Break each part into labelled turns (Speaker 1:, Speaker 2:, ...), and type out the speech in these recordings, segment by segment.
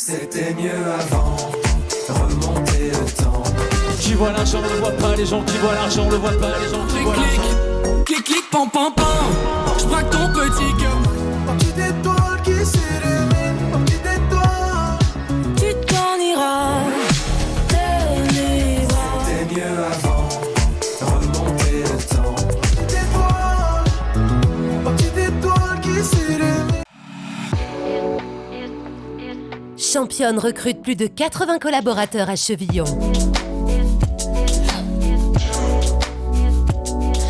Speaker 1: C'était mieux avant, remonter le temps.
Speaker 2: Qui voit l'argent ne voit pas les gens, qui voient l'argent ne voit pas les gens, qui voient l'argent.
Speaker 3: Clic, clic, pam, pam, pam. J'braque ton petit cœur.
Speaker 1: Petite étoile qui s'illumine, petite étoile.
Speaker 3: Tu t'en iras,
Speaker 1: C'était mieux avant, remonter le temps. Petite étoile qui s'illumine.
Speaker 4: Championne recrute plus de 80 collaborateurs à Chevillon.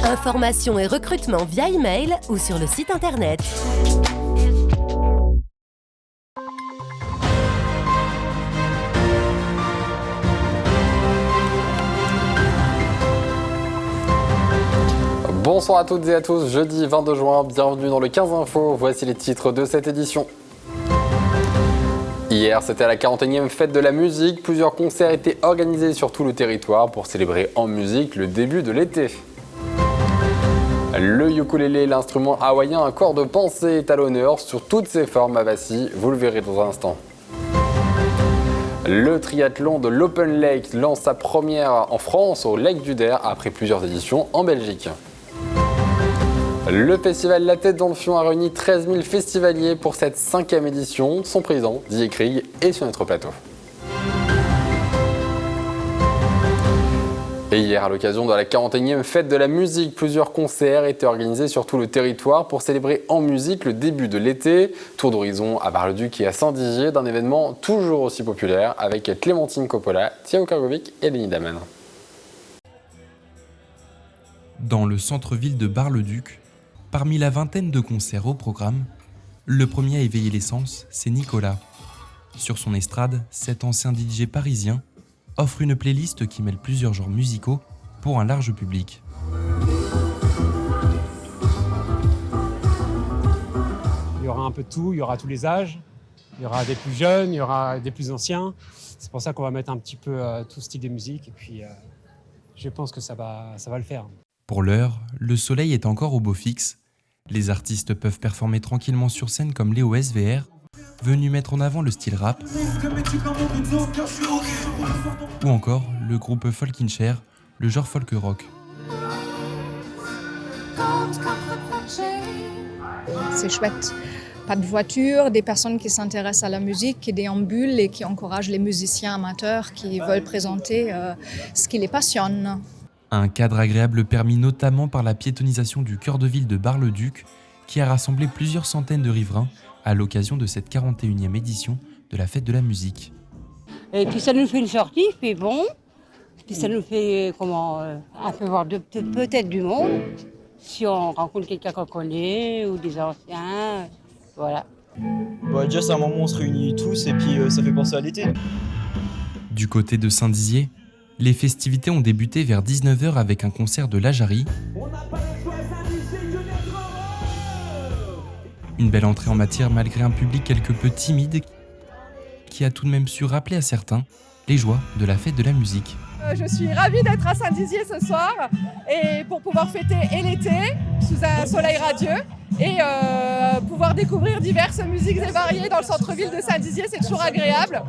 Speaker 4: Information et recrutement via email ou sur le site internet.
Speaker 5: Bonsoir à toutes et à tous, jeudi 22 juin, bienvenue dans le 15 Info, voici les titres de cette édition. Hier, c'était la 41e fête de la musique, plusieurs concerts étaient organisés sur tout le territoire pour célébrer en musique le début de l'été. Le ukulélé, l'instrument hawaïen à cordes pensées, est à l'honneur sur toutes ses formes à Vassy, vous le verrez dans un instant. Le triathlon de l'Open Lake lance sa première en France au Lac du Der après plusieurs éditions en Belgique. Le festival La Tête dans le Fion a réuni 13 000 festivaliers pour cette 5e édition. Son président, Didier Krieg, est sur notre plateau. Et hier, à l'occasion de la 41e fête de la musique, plusieurs concerts étaient organisés sur tout le territoire pour célébrer en musique le début de l'été. Tour d'horizon à Bar-le-Duc et à Saint-Dizier d'un événement toujours aussi populaire avec Clémentine Coppola, Thiago Kargovic et Denis Daman.
Speaker 6: Dans le centre-ville de Bar-le-Duc, parmi la vingtaine de concerts au programme, le premier à éveiller les sens, c'est Nicolas. Sur son estrade, cet ancien DJ parisien offre une playlist qui mêle plusieurs genres musicaux pour un large public.
Speaker 7: Il y aura un peu de tout, il y aura tous les âges, il y aura des plus jeunes, il y aura des plus anciens. C'est pour ça qu'on va mettre un petit peu tout style de musique et puis je pense que ça va le faire.
Speaker 6: Pour l'heure, le soleil est encore au beau fixe. Les artistes peuvent performer tranquillement sur scène comme Léo SVR, venu mettre en avant le style rap, ou encore le groupe Folk in Chair, le genre folk rock.
Speaker 8: C'est chouette. Pas de voiture, des personnes qui s'intéressent à la musique, qui déambulent et qui encouragent les musiciens amateurs qui veulent présenter ce qui les passionne.
Speaker 6: Un cadre agréable permis notamment par la piétonisation du cœur de ville de Bar-le-Duc, qui a rassemblé plusieurs centaines de riverains à l'occasion de cette 41e édition de la fête de la musique.
Speaker 9: Et puis ça nous fait une sortie, puis bon, puis ça nous fait un peu voir peut-être du monde, si on rencontre quelqu'un qu'on connaît ou des anciens, voilà.
Speaker 10: Bah, déjà c'est un moment où on se réunit tous et puis ça fait penser à l'été.
Speaker 6: Du côté de Saint-Dizier, les festivités ont débuté vers 19h avec un concert de La Jarry. Une belle entrée en matière malgré un public quelque peu timide qui a tout de même su rappeler à certains les joies de la fête de la musique.
Speaker 11: Je suis ravie d'être à Saint-Dizier ce soir et pour pouvoir fêter et l'été sous un soleil radieux et pouvoir découvrir diverses musiques et variées dans le centre-ville de Saint-Dizier, c'est toujours agréable.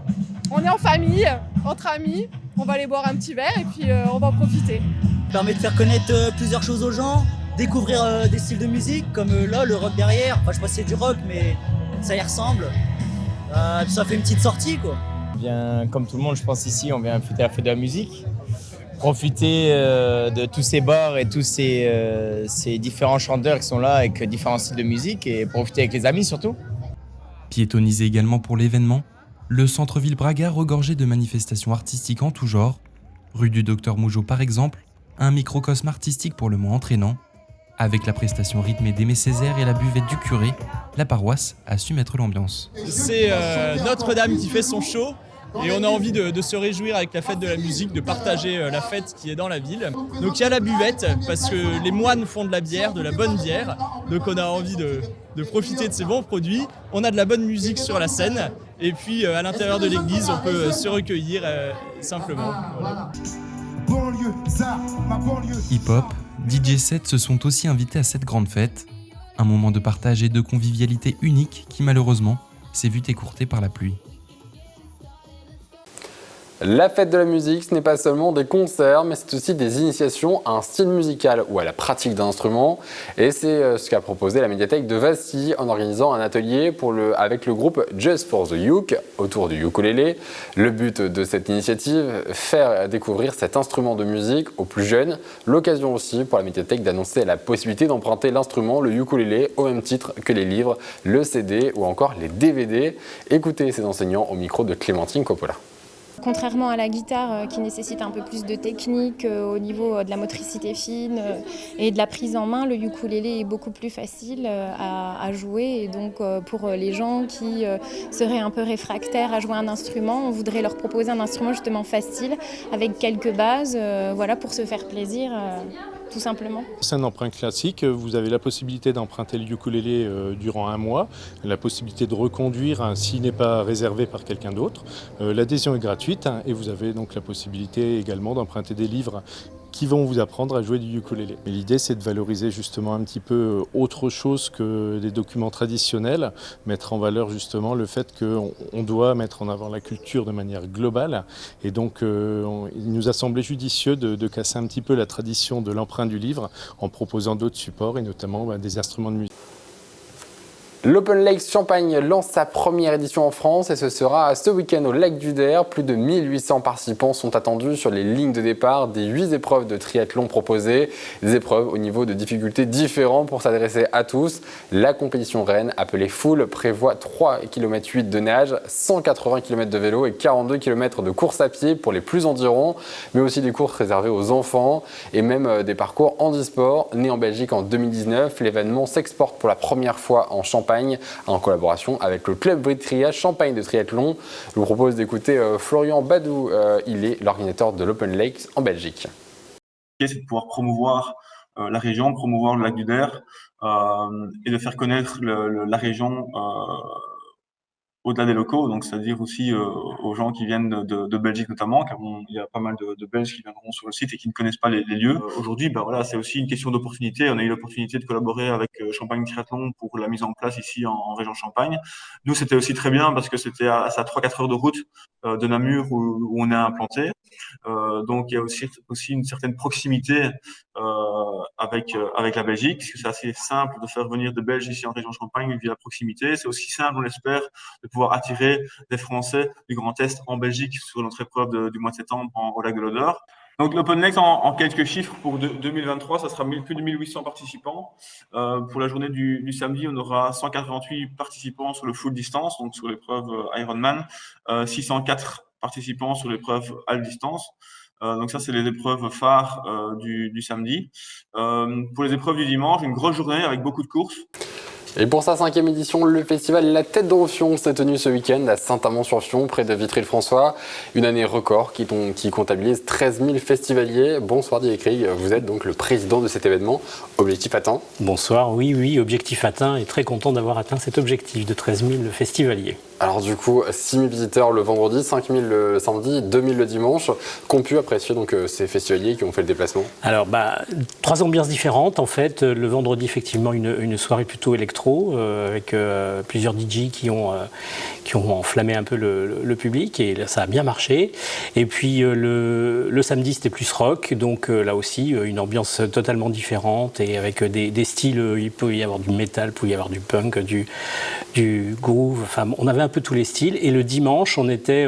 Speaker 11: On est en famille, entre amis, on va aller boire un petit verre et puis on va en profiter.
Speaker 12: Ça permet de faire connaître plusieurs choses aux gens, découvrir des styles de musique comme là le rock derrière, enfin je sais pas si c'est du rock mais ça y ressemble. Ça fait une petite sortie quoi.
Speaker 10: On vient comme tout le monde je pense ici, on vient fêter la fête de la musique, profiter de tous ces bars et tous ces différents chanteurs qui sont là avec différents styles de musique et profiter avec les amis surtout.
Speaker 6: Piétonisé également pour l'événement, le centre-ville Braga regorgeait de manifestations artistiques en tout genre. Rue du Docteur Mougeot par exemple, un microcosme artistique pour le moins entraînant. Avec la prestation rythmée d'Aimé Césaire et la buvette du curé, la paroisse a su mettre l'ambiance.
Speaker 13: C'est Notre-Dame qui fait son show et on a envie de se réjouir avec la fête de la musique, de partager la fête qui est dans la ville. Donc il y a la buvette parce que les moines font de la bière, de la bonne bière, donc on a envie de profiter de ces bons produits. On a de la bonne musique sur la scène et puis à l'intérieur de l'église on peut se recueillir simplement. Voilà.
Speaker 6: Hip-hop, DJ set se sont aussi invités à cette grande fête. Un moment de partage et de convivialité unique qui malheureusement s'est vu écourté par la pluie.
Speaker 5: La fête de la musique, ce n'est pas seulement des concerts, mais c'est aussi des initiations à un style musical ou à la pratique d'un instrument. Et c'est ce qu'a proposé la médiathèque de Vassy en organisant un atelier avec le groupe Just for the Uke autour du ukulélé. Le but de cette initiative, faire découvrir cet instrument de musique aux plus jeunes. L'occasion aussi pour la médiathèque d'annoncer la possibilité d'emprunter l'instrument, le ukulélé, au même titre que les livres, le CD ou encore les DVD. Écoutez ces enseignants au micro de Clémentine Coppola.
Speaker 14: Contrairement à la guitare qui nécessite un peu plus de technique au niveau de la motricité fine et de la prise en main, le ukulélé est beaucoup plus facile à jouer. Et donc pour les gens qui seraient un peu réfractaires à jouer un instrument, on voudrait leur proposer un instrument justement facile avec quelques bases, voilà, pour se faire plaisir. Tout simplement.
Speaker 15: C'est un emprunt classique. Vous avez la possibilité d'emprunter le ukulélé durant un mois, la possibilité de reconduire s'il n'est pas réservé par quelqu'un d'autre. L'adhésion est gratuite et vous avez donc la possibilité également d'emprunter des livres qui vont vous apprendre à jouer du ukulélé. Mais l'idée, c'est de valoriser justement un petit peu autre chose que des documents traditionnels, mettre en valeur justement le fait qu'on doit mettre en avant la culture de manière globale. Et donc, il nous a semblé judicieux de casser un petit peu la tradition de l'emprunt du livre en proposant d'autres supports et notamment des instruments de musique.
Speaker 5: L'Open Lakes Champagne lance sa première édition en France et ce sera ce week-end au Lac du Der. Plus de 1800 participants sont attendus sur les lignes de départ des 8 épreuves de triathlon proposées. Des épreuves au niveau de difficultés différents pour s'adresser à tous. La compétition reine, appelée Full, prévoit 3,8 km de nage, 180 km de vélo et 42 km de course à pied pour les plus endirons, mais aussi des courses réservées aux enfants et même des parcours handisport. Né en Belgique en 2019, l'événement s'exporte pour la première fois en Champagne en collaboration avec le club Britria Champagne de triathlon. Je vous propose d'écouter Florian Badou, il est l'organisateur de l'Open Lakes en Belgique.
Speaker 16: C'est de pouvoir promouvoir la région, promouvoir le lac du Der et de faire connaître la région au-delà des locaux, donc c'est-à-dire aussi aux gens qui viennent de Belgique notamment, car il y a pas mal de Belges qui viendront sur le site et qui ne connaissent pas les lieux. Aujourd'hui, voilà, c'est aussi une question d'opportunité. On a eu l'opportunité de collaborer avec Champagne Triathlon pour la mise en place ici en région Champagne. Nous, c'était aussi très bien parce que c'était à 3-4 heures de route de Namur où on est implanté. Donc il y a aussi une certaine proximité avec la Belgique, parce que c'est assez simple de faire venir des Belges ici en région Champagne via la proximité. C'est aussi simple, on l'espère, de pouvoir attirer des Français du Grand Est en Belgique sur notre épreuve du mois de septembre au lac de l'Odeur. Donc l'Open Lakes, en quelques chiffres, pour 2023, ça sera plus de 1800 participants. Pour la journée du samedi, on aura 188 participants sur le full distance, donc sur l'épreuve Ironman, 604 participants sur l'épreuve half distance. Donc ça, c'est les épreuves phares du samedi. Pour les épreuves du dimanche, une grosse journée avec beaucoup de courses.
Speaker 5: Et pour sa 5e édition, le festival La Tête de Ronfion s'est tenu ce week-end à Saint-Amand-sur-Fion, près de Vitry-le-François. Une année record qui comptabilise 13 000 festivaliers. Bonsoir Didier Krieg, vous êtes donc le président de cet événement. Objectif atteint?
Speaker 17: Bonsoir, oui, objectif atteint et très content d'avoir atteint cet objectif de 13 000 festivaliers.
Speaker 5: Alors du coup, 6 000 visiteurs le vendredi, 5 000 le samedi, 2 000 le dimanche. Qu'ont pu apprécier donc ces festivaliers qui ont fait le déplacement?
Speaker 17: Alors, 3 ambiances différentes en fait. Le vendredi, effectivement, une soirée plutôt électro avec plusieurs DJ qui ont enflammé un peu le public et là, ça a bien marché. Et puis le samedi, c'était plus rock, donc là aussi, une ambiance totalement différente et avec des styles. Il peut y avoir du métal, il peut y avoir du punk, du groove. Enfin, on avait un peu tous les styles. Et le dimanche, on était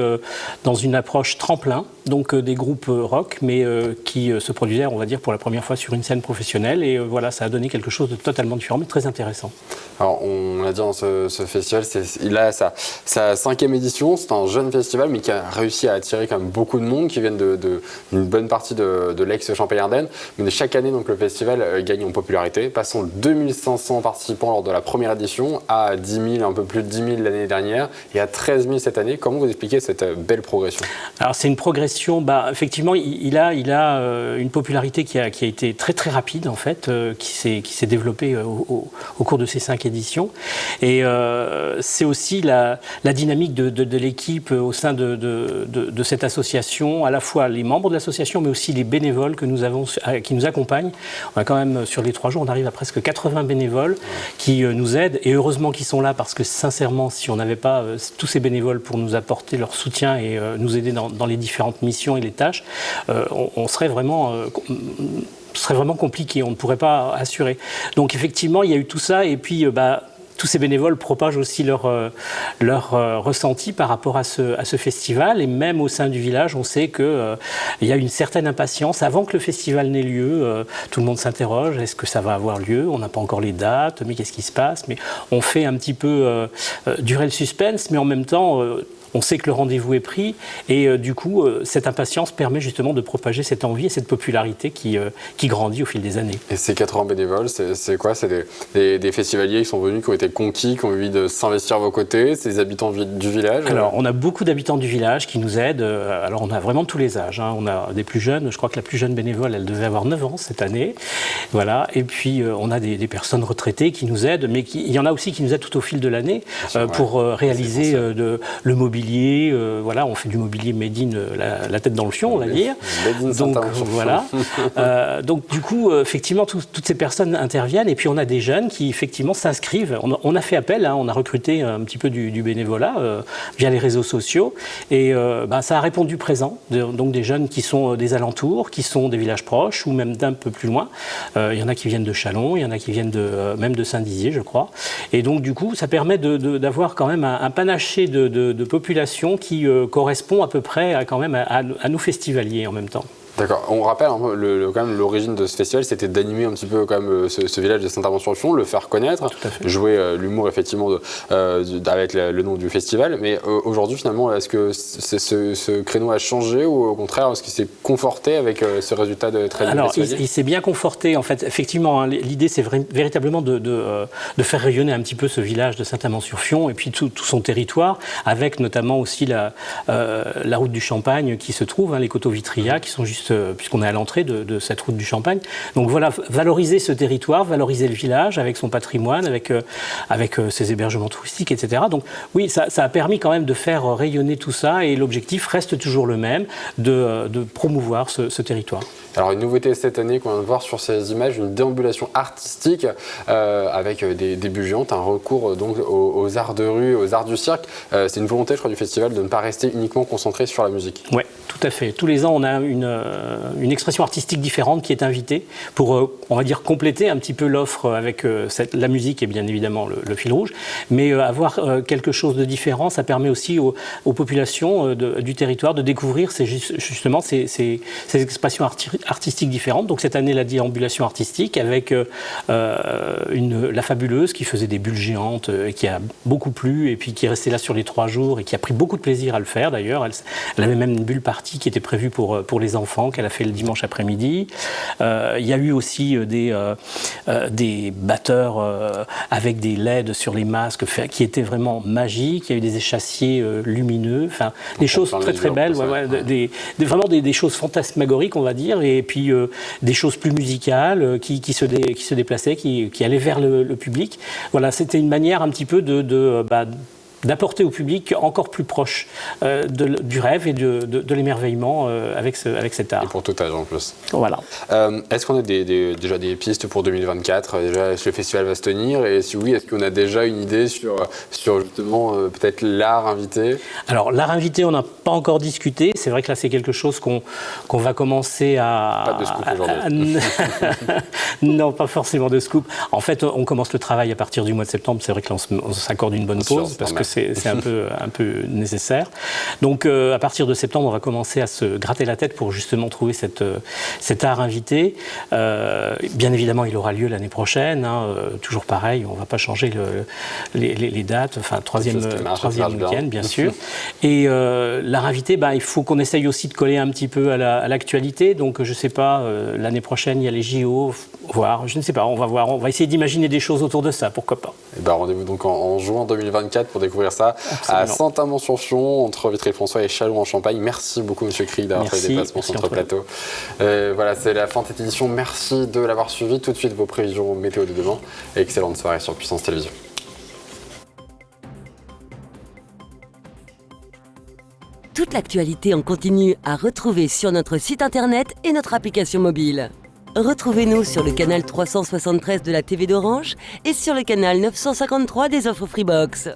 Speaker 17: dans une approche tremplin, donc des groupes rock, mais qui se produisaient, on va dire, pour la première fois sur une scène professionnelle. Et voilà, ça a donné quelque chose de totalement différent, mais très intéressant.
Speaker 5: Alors, on l'a dit dans ce festival, il a sa 5e édition. C'est un jeune festival, mais qui a réussi à attirer quand même beaucoup de monde, qui viennent d'une bonne partie de l'ex-Champagne-Ardenne. Mais chaque année, donc, le festival gagne en popularité, passant de 2500 participants lors de la première édition à 10 000, un peu plus de 10 000 l'année dernière, et à 13 000 cette année. Comment vous expliquez cette belle progression?
Speaker 17: Alors, c'est une progression, effectivement, il a une popularité qui a été très très rapide, en fait, qui s'est développée au cours de ces 5 éditions. Et c'est aussi la dynamique de l'équipe au sein de cette association, à la fois les membres de l'association, mais aussi les bénévoles que nous avons, qui nous accompagnent. On a quand même, sur les 3 jours, on arrive à presque 80 bénévoles qui nous aident, et heureusement qu'ils sont là, parce que sincèrement, si on n'avait pas là, tous ces bénévoles pour nous apporter leur soutien et nous aider dans les différentes missions et les tâches, on serait vraiment... ce serait vraiment compliqué, on ne pourrait pas assurer. Donc effectivement, il y a eu tout ça, et puis tous ces bénévoles propagent aussi leur ressenti par rapport à ce festival, et même au sein du village, on sait qu'il y a une certaine impatience. Avant que le festival n'ait lieu, tout le monde s'interroge, est-ce que ça va avoir lieu? On n'a pas encore les dates, mais qu'est-ce qui se passe? Mais on fait un petit peu durer le suspense, mais en même temps... on sait que le rendez-vous est pris et du coup, cette impatience permet justement de propager cette envie et cette popularité qui grandit au fil des années.
Speaker 5: Et ces 80 bénévoles, c'est quoi? C'est des festivaliers qui sont venus, qui ont été conquis, qui ont envie de s'investir à vos côtés? C'est des habitants du village?
Speaker 17: Alors, on a beaucoup d'habitants du village qui nous aident. Alors, on a vraiment tous les âges. On a des plus jeunes. Je crois que la plus jeune bénévole, elle devait avoir 9 ans cette année. Voilà. Et puis, on a des personnes retraitées qui nous aident, mais il y en a aussi qui nous aident tout au fil de l'année pour réaliser le mobilier. Voilà, on fait du mobilier made in la tête dans le fion, on va dire. Donc voilà. Donc du coup, effectivement, toutes ces personnes interviennent et puis on a des jeunes qui effectivement s'inscrivent. On a fait appel, on a recruté un petit peu du bénévolat via les réseaux sociaux et ça a répondu présent. Donc des jeunes qui sont des alentours, qui sont des villages proches ou même d'un peu plus loin. Il y en a qui viennent de Châlons, il y en a qui viennent même de Saint-Dizier, je crois. Et donc du coup, ça permet d'avoir quand même un panaché de population qui correspond à peu près à nous festivaliers en même temps.
Speaker 5: D'accord. On rappelle quand même l'origine de ce festival, c'était d'animer un petit peu quand même ce village de Saint-Amand-sur-le-Fion, le faire connaître, jouer l'humour effectivement avec le nom du festival. Mais aujourd'hui finalement, est-ce que ce créneau a changé ou au contraire, est-ce qu'il s'est conforté avec ce résultat de très bien?
Speaker 17: Alors, il s'est bien conforté en fait. Effectivement, l'idée c'est véritablement de faire rayonner un petit peu ce village de Saint-Amand-sur-Fion et puis tout son territoire, avec notamment aussi la route du Champagne qui se trouve, les coteaux Vitria qui sont juste puisqu'on est à l'entrée de cette route du Champagne. Donc voilà, valoriser ce territoire, valoriser le village avec son patrimoine, avec ses hébergements touristiques, etc. Donc oui, ça a permis quand même de faire rayonner tout ça et l'objectif reste toujours le même, de promouvoir ce territoire.
Speaker 5: Alors une nouveauté cette année qu'on vient de voir sur ces images, une déambulation artistique avec des bulles géantes, un recours donc aux arts de rue, aux arts du cirque. C'est une volonté, je crois, du festival de ne pas rester uniquement concentré sur la musique.
Speaker 17: Oui, tout à fait. Tous les ans, on a une expression artistique différente qui est invitée pour, on va dire, compléter un petit peu l'offre avec la musique et bien évidemment le fil rouge. Mais avoir quelque chose de différent, ça permet aussi aux populations du territoire de découvrir justement ces expressions artistiques différentes. Donc cette année, la déambulation artistique avec la Fabuleuse qui faisait des bulles géantes et qui a beaucoup plu et puis qui est restée là sur les 3 jours et qui a pris beaucoup de plaisir à le faire d'ailleurs. Elle avait même une bulle partie qui était prévue pour les enfants qu'elle a fait le dimanche après-midi. Il y a eu aussi des batteurs avec des LED sur les masques qui étaient vraiment magiques. Il y a eu des échassiers lumineux, enfin des choses très très belles, vraiment des choses fantasmagoriques on va dire, et puis des choses plus musicales qui se déplaçaient, qui allaient vers le public. Voilà, c'était une manière un petit peu d'apporter au public encore plus proche du rêve et de l'émerveillement avec cet art.
Speaker 5: Et pour tout âge en plus.
Speaker 17: Voilà.
Speaker 5: Est-ce qu'on a déjà des pistes pour 2024? Déjà, est-ce que le festival va se tenir? Et si oui, est-ce qu'on a déjà une idée sur justement peut-être l'art invité? Alors, l'art invité, on n'a pas encore discuté. C'est vrai que là, c'est quelque chose qu'on va commencer à... Pas de scoop aujourd'hui.
Speaker 17: Non, pas forcément de scoop. En fait, on commence le travail à partir du mois de septembre. C'est vrai que là, on s'accorde une bonne pause parce que c'est un peu nécessaire. Donc, à partir de septembre, on va commencer à se gratter la tête pour justement trouver cet art invité. Bien évidemment, il aura lieu l'année prochaine. Toujours pareil, on ne va pas changer les dates. Enfin, troisième week-end, bien sûr. Et l'art invité, il faut qu'on essaye aussi de coller un petit peu à l'actualité. Donc, je ne sais pas, l'année prochaine, il y a les JO. Voir, je ne sais pas, on va voir. On va essayer d'imaginer des choses autour de ça, pourquoi pas.
Speaker 5: Et rendez-vous donc en juin 2024 pour découvrir ça. Absolument. À Saint-Amand-sur-Fion, entre Vitry-le-François et Châlons en Champagne. Merci beaucoup, Monsieur Cric, d'avoir fait le déplacement sur notre plateau. Voilà, c'est la fin de cette édition. Merci de l'avoir suivi. Tout de suite, vos prévisions météo de demain. Et excellente soirée sur Puissance Télévision.
Speaker 18: Toute l'actualité en continu à retrouver sur notre site internet et notre application mobile. Retrouvez-nous sur le canal 373 de la TV d'Orange et sur le canal 953 des offres Freebox.